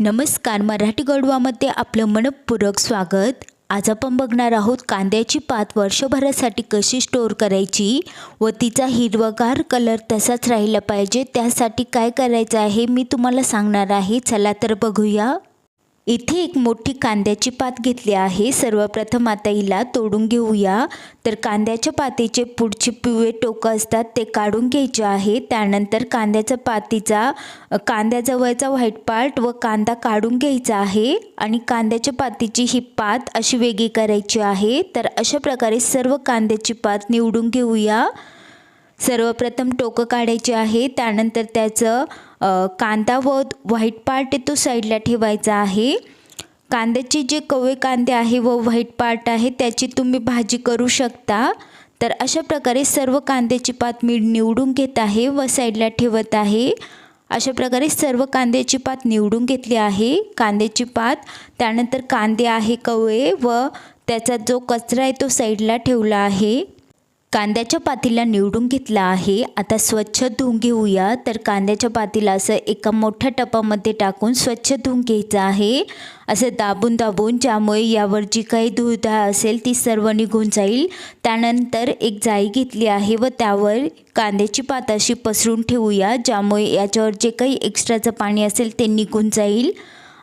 नमस्कार, मराठी गडवामध्ये आपलं मनपूर्वक स्वागत। आज आपण बघणार आहोत कांद्याची पात वर्षभरासाठी कशी स्टोर करायची व तिचा हिरवागार कलर तसाच राहिला पाहिजे, त्यासाठी काय करायचं आहे मी तुम्हाला सांगणार आहे। चला तर बघूया। इथे एक मोठी कांद्याची पात घेतली आहे। सर्वप्रथम आता हिला तोडून घेऊया। तर कांद्याच्या पातीचे पुढचे पिवळे टोकं असतात ते काढून घ्यायचे आहे। त्यानंतर कांद्याच्या पातीचा कांद्याजवळचा व्हाईट पार्ट व कांदा काढून घ्यायचा आहे आणि कांद्याच्या पातीची ही पात अशी वेगळी करायची आहे। तर अशा प्रकारे सर्व कांद्याची पात निवडून घेऊया। सर्वप्रथम टोकं काढायचे आहे। त्यानंतर त्याचं कांदा व व्हाईट पार्ट आहे तो साईडला ठेवायचा आहे। कांद्याचे जे कवळे कांदे आहे व व्हाईट पार्ट आहे त्याची तुम्ही भाजी करू शकता। तर अशा प्रकारे सर्व कांद्याची पात मी निवडून घेत आहे व साईडला ठेवत आहे। अशा प्रकारे सर्व कांद्याची पात निवडून घेतली आहे। कांद्याची पात, त्यानंतर कांदे आहे कवळे व त्याचा जो कचरा आहे तो साईडला ठेवला आहे। कांद्याच्या पातीला निवडून घेतला आहे। आता स्वच्छ धुवून घेऊया। तर कांद्याच्या पातीला असं एका मोठ्या टपामध्ये टाकून स्वच्छ धुवून घ्यायचं आहे, असं दाबून दाबून, ज्यामुळे यावर जी काही धूळधाळ असेल ती सर्व निघून जाईल। त्यानंतर एक जाळी घेतली आहे व त्यावर कांद्याची पात अशी पसरून ठेवूया, ज्यामुळे याच्यावर जे काही एक्स्ट्राचं पाणी असेल ते निघून जाईल।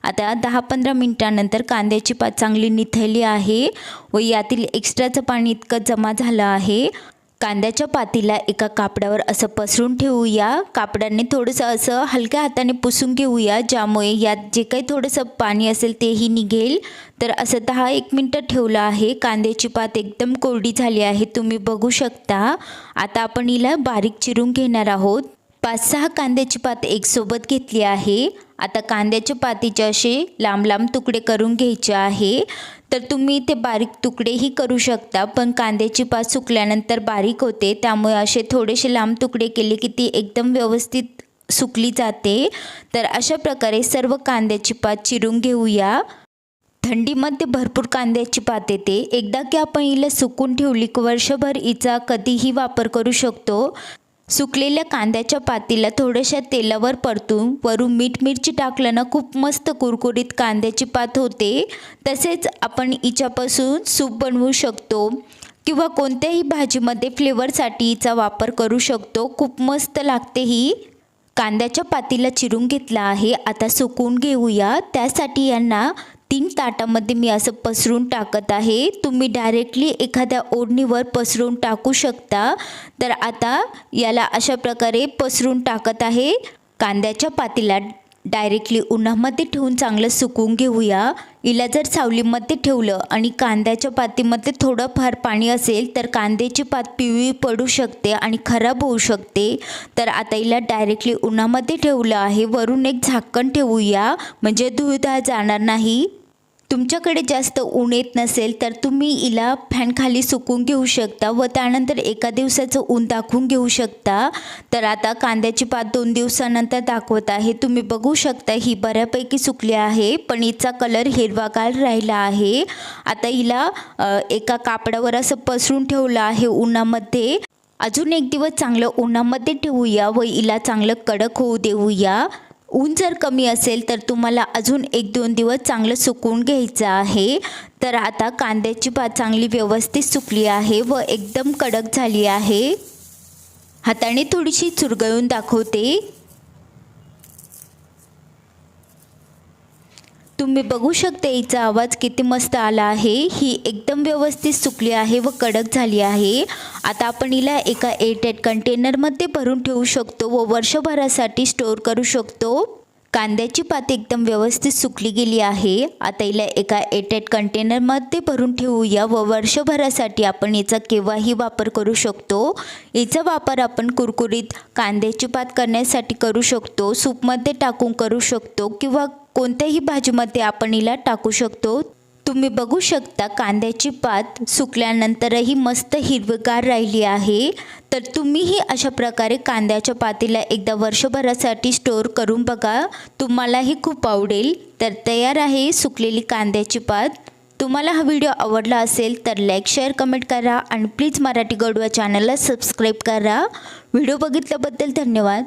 आता 10-15 मिनिटांनंतर कांद्याची पात चांगली निथळली आहे व यातील एक्स्ट्राचं पाणी इतकं जमा झालं आहे। कांद्याच्या पातीला एका कापडावर असं पसरून ठेवूया। कापडाने थोडंसं असं हलक्या हाताने पुसून घेऊया, ज्यामुळे यात जे काही थोडंसं पाणी असेल तेही निघेल। तर असं 10-1 मिनिटं ठेवलं आहे। कांद्याची पात एकदम कोरडी झाली आहे, तुम्ही बघू शकता। आता आपण हिला बारीक चिरून घेणार आहोत। 5-6 कांद्याची पात एकसोबत घेतली आहे। आता कांद्याच्या पातीचे असे लांब लांब तुकडे करून घ्यायचे आहे। तर तुम्ही ते बारीक तुकडेही करू शकता, पण कांद्याची पात सुकल्यानंतर बारीक होते, त्यामुळे असे थोडेसे लांब तुकडे केले की ती एकदम व्यवस्थित सुकली जाते। तर अशा प्रकारे सर्व कांद्याची पात चिरून घेऊया। थंडीमध्ये भरपूर कांद्याची पात येते, एकदा की आपण हिला सुकून ठेवली की वर्षभर हिचा कधीही वापर करू शकतो। सुकलेल्या कांद्याच्या पातीला थोड्याशा तेलावर परतून वरून मीठ मिरची टाकलं ना, खूप मस्त कुरकुरीत कांद्याची पात होते। तसेच आपण हिच्यापासून सूप बनवू शकतो किंवा कोणत्याही भाजीमध्ये फ्लेवरसाठी हिचा वापर करू शकतो, खूप मस्त लागते ही। कांद्याच्या पातीला चिरून घेतला आहे, आता सुकवून घेऊया। त्यासाठी यांना 3 ताटामध्ये मी असं पसरून टाकत आहे। तुम्ही डायरेक्टली एखाद्या ओढणीवर पसरून टाकू शकता। तर आता याला अशा प्रकारे पसरून टाकत आहे। कांद्याच्या पातीला डायरेक्टली उन्हामध्ये ठेवून चांगलं सुकवून घेऊया। हिला जर सावलीमध्ये ठेवलं आणि कांद्याच्या पातीमध्ये थोडंफार पाणी असेल तर कांद्याची पात पिवळी पडू शकते आणि खराब होऊ शकते। तर आता हिला डायरेक्टली उन्हामध्ये ठेवलं आहे, वरून एक झाकण ठेवूया, म्हणजे धूळधाळ जाणार नाही। तुमच्याकडे जास्त ऊन येत नसेल तर तुम्ही हिला फॅनखाली सुकवून घेऊ शकता व त्यानंतर एका दिवसाचं ऊन दाखवून घेऊ शकता। तर आता कांद्याची पात 2 दिवसानंतर दाखवत आहे, तुम्ही बघू शकता ही बऱ्यापैकी सुकली आहे, पण हिचा कलर हिरवागार राहिला आहे। आता हिला एका कापडावर असं पसरून ठेवलं आहे उन्हामध्ये। अजून एक दिवस चांगलं उन्हामध्ये ठेवूया व हिला चांगलं कडक होऊ देऊया। ऊन जर कमी असेल तर तुम्हाला अजून 1-2 दिवस चांगलं सुकवून घ्यायचं आहे। तर आता कांद्याची पात चांगली व्यवस्थित सुकली आहे व एकदम कडक झाली आहे। हाताने थोडीशी चुरगळून दाखवते, तुम्ही बघू शकता हिचा आवाज किती मस्त आला आहे। ही एकदम व्यवस्थित सुकली आहे व कडक झाली आहे। आता आपण हिला एका एअरटाईट कंटेनरमध्ये भरून ठेवू शकतो व वर्षभरासाठी स्टोर करू शकतो। कांद्याची पात एकदम व्यवस्थित सुकली गेली आहे। आता हिला एका एअरटाईट कंटेनरमध्ये भरून ठेवूया व वर्षभरासाठी आपण याचा केव्हाही वापर करू शकतो। याचा वापर आपण कुरकुरीत कांद्याची पात करण्यासाठी करू शकतो, सूपमध्ये टाकून करू शकतो किंवा कोणत्याही भाजीमध्ये आपण हिला टाकू शकतो। तुम्ही बघू शकता कांद्याची पात सुकल्यानंतरही मस्त हिरवीगार राहिली आहे। तर तुम्हीही अशा प्रकारे कांद्याच्या पातीला एकदा वर्षभरासाठी स्टोर करून बघा, तुम्हालाही खूप आवडेल। तर तयार आहे सुकलेली कांद्याची पात। तुम्हाला हा व्हिडिओ आवडला असेल तर लाईक, शेअर, कमेंट करा आणि प्लीज मराठी गडवा चॅनलला सबस्क्राईब करा। व्हिडिओ बघितल्याबद्दल धन्यवाद।